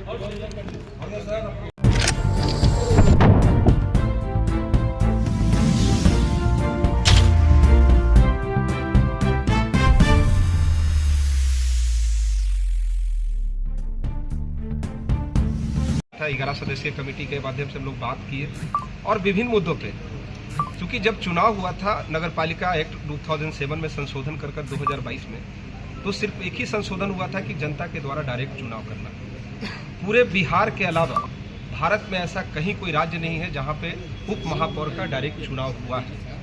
ग्यारह सदस्यीय कमेटी के माध्यम से हम लोग बात किए और विभिन्न मुद्दों पे, क्योंकि जब चुनाव हुआ था नगर पालिका एक्ट 2007 में संशोधन कर 2022 में, तो सिर्फ एक ही संशोधन हुआ था कि जनता के द्वारा डायरेक्ट चुनाव करना। पूरे बिहार के अलावा भारत में ऐसा कहीं कोई राज्य नहीं है जहां पे उप महापौर का डायरेक्ट चुनाव हुआ है।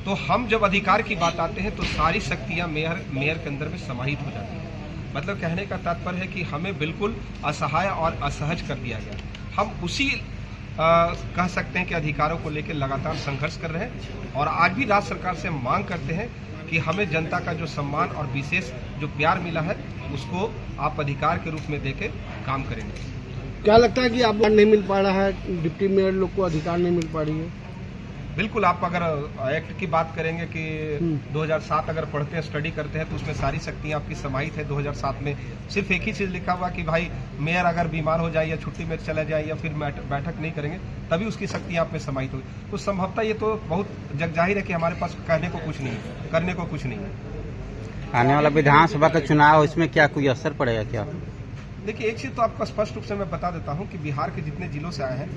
तो हम जब अधिकार की बात आते हैं तो सारी शक्तियां मेयर के अंदर में समाहित हो जाती हैं। मतलब कहने का तात्पर्य है कि हमें बिल्कुल असहाय और असहज कर दिया गया। हम उसी कह सकते हैं कि अधिकारों को लेकर लगातार संघर्ष कर रहे हैं और आज भी राज्य सरकार से मांग करते हैं कि हमें जनता का जो सम्मान और विशेष जो प्यार मिला है उसको आप अधिकार के रूप में देके काम करेंगे। क्या लगता है कि आपको नहीं मिल पा रहा है, डिप्टी मेयर लोग को अधिकार नहीं मिल पा रही है? बिल्कुल, आप अगर एक्ट की बात करेंगे कि 2007 अगर पढ़ते हैं, स्टडी करते हैं, तो उसमें सारी शक्तियां आपकी समाहित है। 2007 में सिर्फ एक ही चीज़ लिखा हुआ कि भाई मेयर अगर बीमार हो जाए या छुट्टी में चला जाए या फिर बैठक नहीं करेंगे तभी उसकी शक्तियां आप में समाहित होगी। तो संभवतः ये तो बहुत जगजाहिर है कि हमारे पास कहने को कुछ नहीं है, करने को कुछ नहीं है। आने वाला विधानसभा का चुनाव, इसमें क्या कोई असर पड़ेगा क्या? देखिए, एक चीज़ तो आपको स्पष्ट रूप से मैं बता देता हूं कि बिहार के जितने जिलों से आए हैं,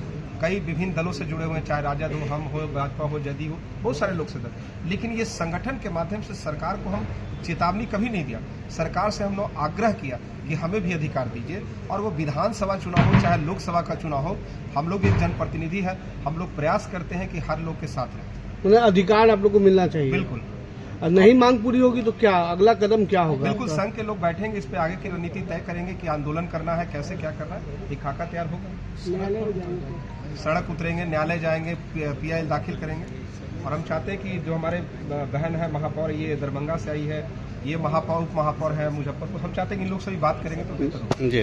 कई विभिन्न दलों से जुड़े हुए हैं, चाहे राजद हो, हम हो, भाजपा हो, जदयू हो, बहुत सारे लोग से दल। लेकिन ये संगठन के माध्यम से सरकार को हम चेतावनी कभी नहीं दिया। सरकार से हम लोग आग्रह किया कि हमें भी अधिकार दीजिए, और वो विधानसभा चुनाव हो चाहे लोकसभा का चुनाव हो, हम लोग एक जनप्रतिनिधि है, हम लोग प्रयास करते हैं कि हर लोग के साथ रहें। अधिकार आप लोग को मिलना चाहिए। बिल्कुल। नहीं मांग पूरी होगी तो क्या अगला कदम क्या होगा? बिल्कुल, संघ के लोग बैठेंगे, इस पे आगे की रणनीति तय करेंगे कि आंदोलन करना है, कैसे क्या करना है, एक खाका तैयार होगा। सड़क उतरेंगे, न्यायालय जाएंगे, PIL दाखिल करेंगे। और हम चाहते हैं कि जो हमारे बहन है महापौर, ये दरभंगा से आई है, ये महापौर उप महापौर है मुजफ्फरपुर, हम चाहते हैं कि इन लोग से भी बात करेंगे तो बेहतर होगा। जी,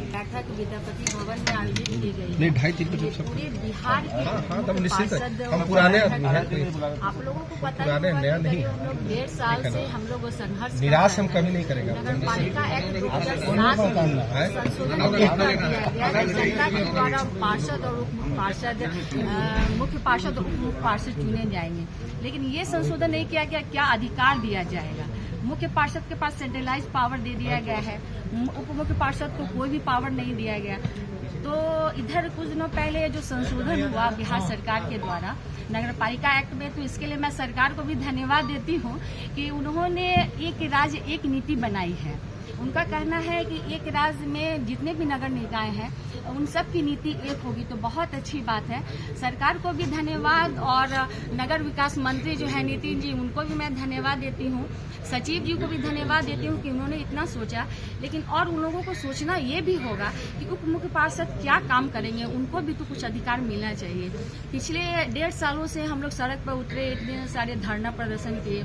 बैठक विद्यापति भवन में आयोजित की गई नहीं 2:30-3 बजे सब पूरे बिहार तब निश्चित है। हम पुराने आदमी हैं, आप लोगों को पता पुराने नया नहीं। हम लोग 1.5 साल से हम लोग संघर्ष, निराश हम कभी नहीं करेंगे। नगर पालिका एक्ट 2007 में संशोधन किया गया जनता के द्वारा पार्षद और उप पार्षद, मुख्य पार्षद और उप पार्षद चुने जाएंगे। लेकिन ये संशोधन नहीं किया गया, क्या अधिकार दिया जाएगा? मुख्य पार्षद के पास सेंट्रलाइज पावर दे दिया गया है, उप मुख्य पार्षद को कोई भी पावर नहीं दिया गया। तो इधर कुछ दिनों पहले जो संशोधन हुआ बिहार सरकार के द्वारा नगर पालिका एक्ट में, तो इसके लिए मैं सरकार को भी धन्यवाद देती हूँ कि उन्होंने एक राज्य एक नीति बनाई है। उनका कहना है कि एक राज्य में जितने भी नगर निकाय हैं उन सब की नीति एक होगी, तो बहुत अच्छी बात है। सरकार को भी धन्यवाद, और नगर विकास मंत्री जो है नितिन जी, उनको भी मैं धन्यवाद देती हूँ। सचिव जी को भी धन्यवाद देती हूँ कि उन्होंने इतना सोचा। लेकिन और उन लोगों को सोचना ये भी होगा कि उप मुख्य पार्षद क्या काम करेंगे, उनको भी तो कुछ अधिकार मिलना चाहिए। पिछले 1.5 सालों से हम लोग सड़क पर उतरे, इतने सारे धरना प्रदर्शन किए।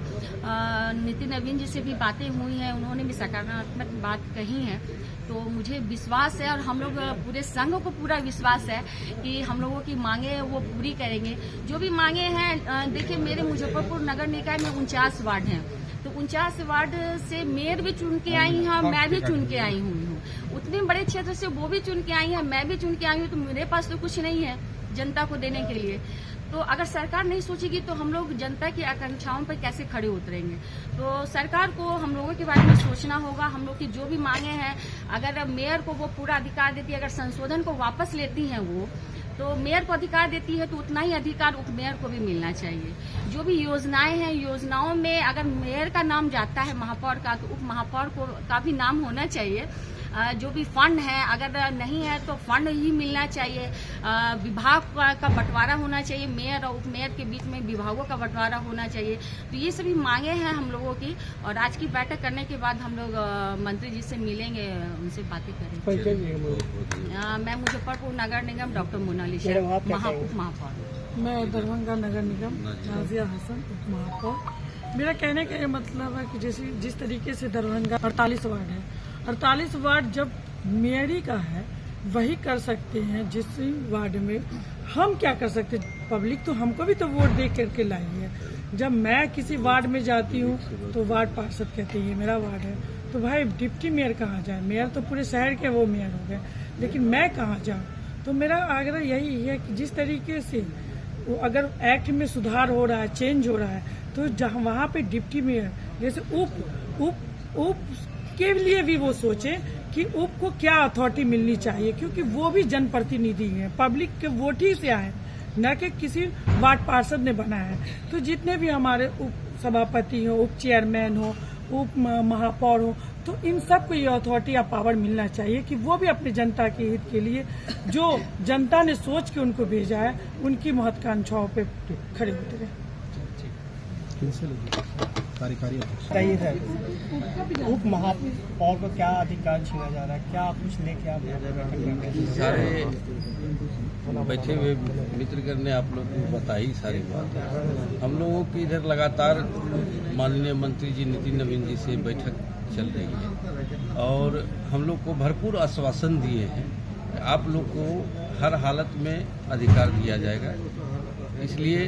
नितिन नवीन जी से भी बातें हुई हैं, उन्होंने भी सकारात्मक बात कही है। तो मुझे विश्वास है और हम लोग पूरे संघ को पूरा विश्वास है कि हम लोगों की मांगे वो पूरी करेंगे। जो भी मांगे हैं, देखिए मेरे मुजफ्फरपुर नगर निकाय में 49 वार्ड हैं, तो 49 वार्ड से मेयर भी चुन के आई हैं, मैं भी चुन के आई हूँ। उतने बड़े क्षेत्र से वो भी चुन के आई है, मैं भी चुन के आई हूँ। तो मेरे पास तो कुछ नहीं है जनता को देने के लिए। तो अगर सरकार नहीं सोचेगी तो हम लोग जनता की आकांक्षाओं पर कैसे खड़े उतरेंगे? तो सरकार को हम लोगों के बारे में सोचना होगा। हम लोग की जो भी मांगे हैं, अगर मेयर को वो पूरा अधिकार देती है, अगर संशोधन को वापस लेती हैं वो, तो मेयर को अधिकार देती है, तो उतना ही अधिकार उप मेयर को भी मिलना चाहिए। जो भी योजनाएं हैं, योजनाओं में अगर मेयर का नाम जाता है महापौर का, तो उप महापौर का भी नाम होना चाहिए। जो भी फंड है, अगर नहीं है तो फंड ही मिलना चाहिए। विभाग का बंटवारा होना चाहिए, मेयर और उप मेयर के बीच में विभागों का बंटवारा होना चाहिए। तो ये सभी मांगे हैं हम लोगों की, और आज की बैठक करने के बाद हम लोग मंत्री जी से मिलेंगे, उनसे बातें करेंगे। मैं मुजफ्फरपुर नगर निगम डॉक्टर मोनालिसा, उप महापौर। मैं दरभंगा नगर निगम नाजिया हसन, उप महापौर। मेरा कहने का ये मतलब है कि जैसे जिस तरीके से दरभंगा 48 वार्ड है, 48 वार्ड जब मेयरी का है वही कर सकते हैं जिस वार्ड में हम क्या कर सकते हैं। पब्लिक तो हमको भी तो वोट दे करके लाई है। जब मैं किसी वार्ड में जाती हूँ तो वार्ड पार्षद कहते हैं ये मेरा वार्ड है, तो भाई डिप्टी मेयर कहाँ जाए? मेयर तो पूरे शहर के वो मेयर हो गए। लेकिन मैं कहाँ जाऊँ। तो मेरा आग्रह यही है कि जिस तरीके से वो अगर एक्ट में सुधार हो रहा है, चेंज हो रहा है, तो जहाँ वहाँ पे डिप्टी मेयर जैसे उप के लिए भी वो सोचें कि उप को क्या अथॉरिटी मिलनी चाहिए, क्योंकि वो भी जनप्रतिनिधि हैं, पब्लिक के वोट ही से आए, न कि किसी वार्ड पार्षद ने बनाया है। तो जितने भी हमारे उप सभापति हो, उप चेयरमैन हो, उप महापौर हो, तो इन सबको ये अथॉरिटी या पावर मिलना चाहिए कि वो भी अपनी जनता के हित के लिए जो जनता ने सोच के उनको भेजा है उनकी महत्वाकांक्षाओं पे खड़े होते रहे। बताइए सर, उप महापौर को क्या अधिकार छीना जा रहा है, क्या कुछ लेके आप सारे बैठे हुए मित्रगण ने आप लोग को बताई सारी बात। हम लोगों की इधर लगातार माननीय मंत्री जी नितिन नवीन जी से बैठक चल रही है और हम लोग को भरपूर आश्वासन दिए हैं आप लोग को हर हालत में अधिकार दिया जाएगा। इसलिए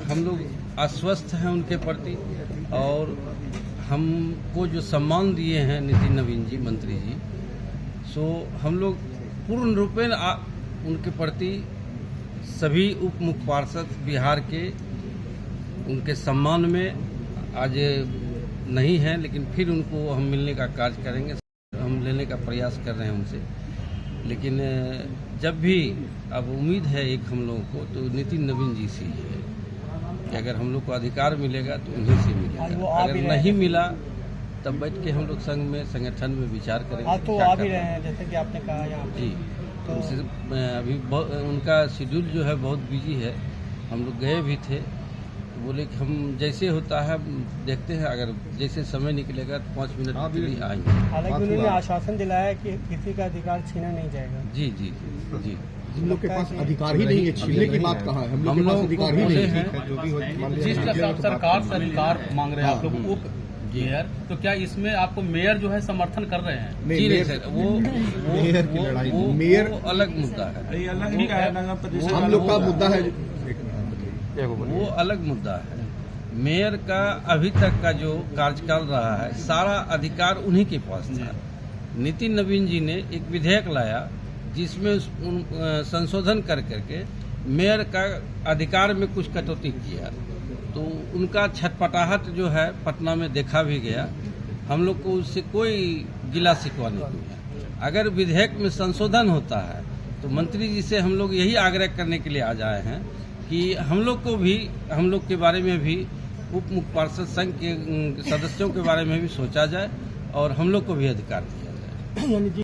हम लोग आश्वस्त हैं उनके प्रति और हमको जो सम्मान दिए हैं नितिन नवीन जी मंत्री जी, सो हम लोग पूर्ण रूपेण उनके प्रति सभी उप मुख्य पार्षद बिहार के उनके सम्मान में आज नहीं हैं, लेकिन फिर उनको हम मिलने का कार्य करेंगे, हम लेने का प्रयास कर रहे हैं उनसे। लेकिन जब भी अब उम्मीद है एक हम लोगों को तो नितिन नवीन जी से ही है कि अगर हम लोग को अधिकार मिलेगा तो उन्हीं से मिलेगा, अगर नहीं मिला तब बैठ के हम लोग संघ में संगठन में विचार करेंगे। तो आ भी रहे हैं जैसे कि आपने कहा यहाँ जी, तो अभी उनका शेड्यूल जो है बहुत बिजी है, हम लोग गए भी थे तो बोले कि हम जैसे होता है देखते हैं, अगर जैसे समय निकलेगा तो 5 मिनट के लिए आएंगे। हालांकि उन्होंने आश्वासन दिलाया कि किसी का अधिकार छीना नहीं जाएगा। जी जी जी, हम लोग के पास अधिकार ही नहीं है, छीनने की बात कहाँ है, हम लोग के पास अधिकार ही नहीं है। जिस सरकार से अधिकार मांग रहे हैं आप लोग उप मेयर, तो क्या इसमें आपको मेयर जो है समर्थन कर रहे हैं? जी नहीं सर, वो मेयर की लड़ाई, मेयर अलग मुद्दा है, हम लोग का मुद्दा है, वो अलग मुद्दा है। मेयर का अभी तक का जो कार्यकाल रहा है सारा अधिकार उन्हीं के पास था। नितिन नवीन जी ने एक विधेयक लाया जिसमें संशोधन कर करके मेयर का अधिकार में कुछ कटौती किया, तो उनका छटपटाहट जो है पटना में देखा भी गया। हम लोग को उससे कोई गिला शिकवा नहीं हुआ। अगर विधेयक में संशोधन होता है तो मंत्री जी से हम लोग यही आग्रह करने के लिए आ जाए हैं कि हम लोग के बारे में भी उप मुख्य पार्षद संघ के सदस्यों के बारे में भी सोचा जाए और हम लोग को भी अधिकार दिया जाए।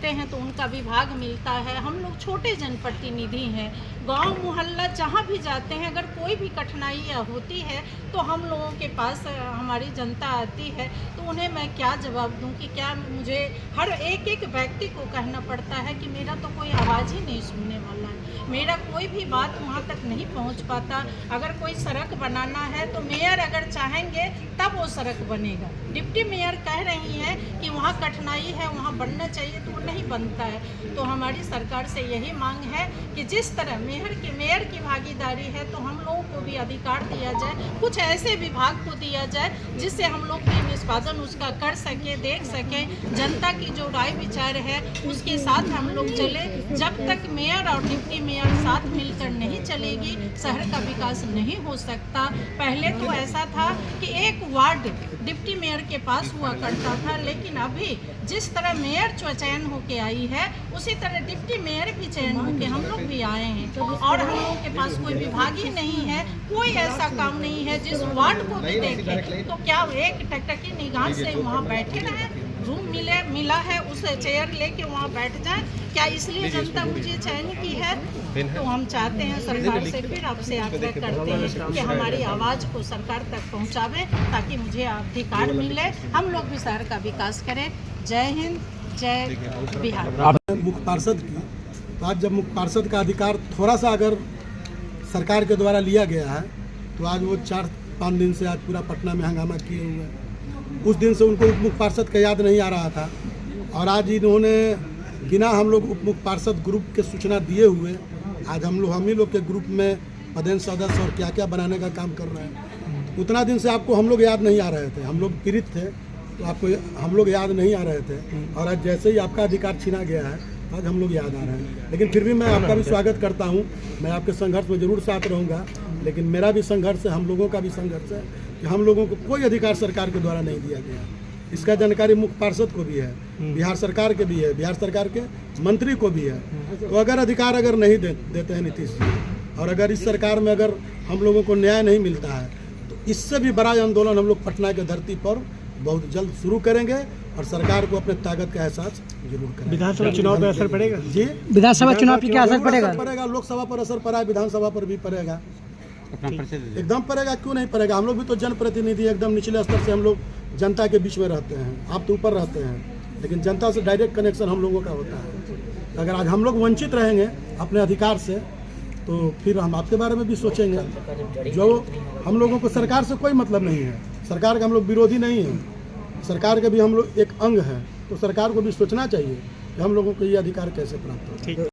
हैं तो उनका विभाग मिलता है। हम लोग छोटे जनप्रतिनिधि हैं, गांव मोहल्ला जहां भी जाते हैं अगर कोई भी कठिनाई होती है तो हम लोगों के पास हमारी जनता आती है, तो उन्हें मैं क्या जवाब दूं कि क्या मुझे हर एक व्यक्ति को कहना पड़ता है कि मेरा तो कोई आवाज़ ही नहीं सुनने वाला है, मेरा कोई भी बात वहाँ तक नहीं पहुँच पाता। अगर कोई सड़क बनाना है तो मेयर अगर चाहेंगे तब वो सड़क बनेगा। डिप्टी मेयर कह रही हैं कि वहाँ कठिनाई है, वहाँ बनना चाहिए, तो वो नहीं बनता है। तो हमारी सरकार से यही मांग है कि जिस तरह मेयर की भागीदारी है तो हम लोगों को भी अधिकार दिया जाए, कुछ ऐसे विभाग को दिया जाए जिससे हम लोग भी निष्पादन उसका कर सके, देख सके। जनता की जो राय विचार है उसके साथ हम लोग चले। जब तक मेयर और डिप्टी मेयर साथ मिलकर नहीं चलेगी शहर का विकास नहीं हो सकता। पहले तो ऐसा था कि एक वार्ड डिप्टी मेयर के पास हुआ करता था, लेकिन अभी जिस तरह मेयर चयन होके आई है उसी तरह डिप्टी मेयर भी चयन होके हम लोग भी आए हैं और हम लोगों के पास कोई विभाग ही नहीं है, कोई ऐसा काम नहीं है जिस वार्ड को भी देखे तो क्या एक टकटकी निगाह से वहाँ बैठे रहे, रूम मिला है उस चेयर लेके वहाँ बैठ जाए, क्या इसलिए जनता मुझे चयन की है? तो हम चाहते हैं सरकार से फिर आपसे आग्रह करते हैं कि हमारी आवाज़ को सरकार तक पहुँचावे ताकि मुझे अधिकार मिले, हम लोग भी शहर का विकास करें। जय हिंद, जय बिहार। मुख्य पार्षद की तो आज जब मुख्य पार्षद का अधिकार थोड़ा सा अगर सरकार के द्वारा लिया गया है तो आज वो 4-5 दिन से आज पूरा पटना में हंगामा किए हुए हैं। उस दिन से उनको उप मुख्य पार्षद का याद नहीं आ रहा था और आज इन्होंने बिना हम लोग उप मुख्य पार्षद ग्रुप के सूचना दिए हुए आज हम ही लोग के ग्रुप में पदेन सदस्य और क्या क्या बनाने का काम कर रहे हैं। उतना दिन से आपको हम लोग याद नहीं आ रहे थे, हम लोग पीड़ित थे तो आपको हम लोग याद नहीं आ रहे थे और आज जैसे ही आपका अधिकार छीना गया है आज हम लोग याद आ रहे हैं। लेकिन फिर भी मैं आपका भी स्वागत करता हूँ, मैं आपके संघर्ष में जरूर साथ रहूँगा। लेकिन मेरा भी संघर्ष है, हम लोगों का भी संघर्ष है कि हम लोगों को कोई अधिकार सरकार के द्वारा नहीं दिया गया। इसका जानकारी मुख्य पार्षद को भी है, बिहार सरकार के भी है, बिहार सरकार के मंत्री को भी है। तो अगर अधिकार अगर नहीं देते हैं नीतीश जी, और अगर इस सरकार में अगर हम लोगों को न्याय नहीं मिलता है, तो इससे भी बड़ा आंदोलन हम लोग पटना की धरती पर बहुत जल्द शुरू करेंगे और सरकार को अपने ताकत का एहसास जरूर करेंगे। विधानसभा चुनाव पर असर पड़ेगा जी, विधानसभा चुनाव पर क्या असर पड़ेगा? लोकसभा पर असर पड़ा है, विधानसभा पर भी पड़ेगा, एकदम पड़ेगा। क्यों नहीं पड़ेगा? हम लोग भी तो जनप्रतिनिधि, एकदम निचले स्तर से हम लोग जनता के बीच में रहते हैं। आप तो ऊपर रहते हैं, लेकिन जनता से डायरेक्ट कनेक्शन हम लोगों का होता है। अगर आज हम लोग वंचित रहेंगे अपने अधिकार से, तो फिर हम आपके बारे में भी सोचेंगे। जो हम लोगों को सरकार से कोई मतलब नहीं है, सरकार का हम लोग विरोधी नहीं है, सरकार के भी हम लोग एक अंग हैं। तो सरकार को भी सोचना चाहिए कि हम लोगों को ये अधिकार कैसे प्राप्त हो।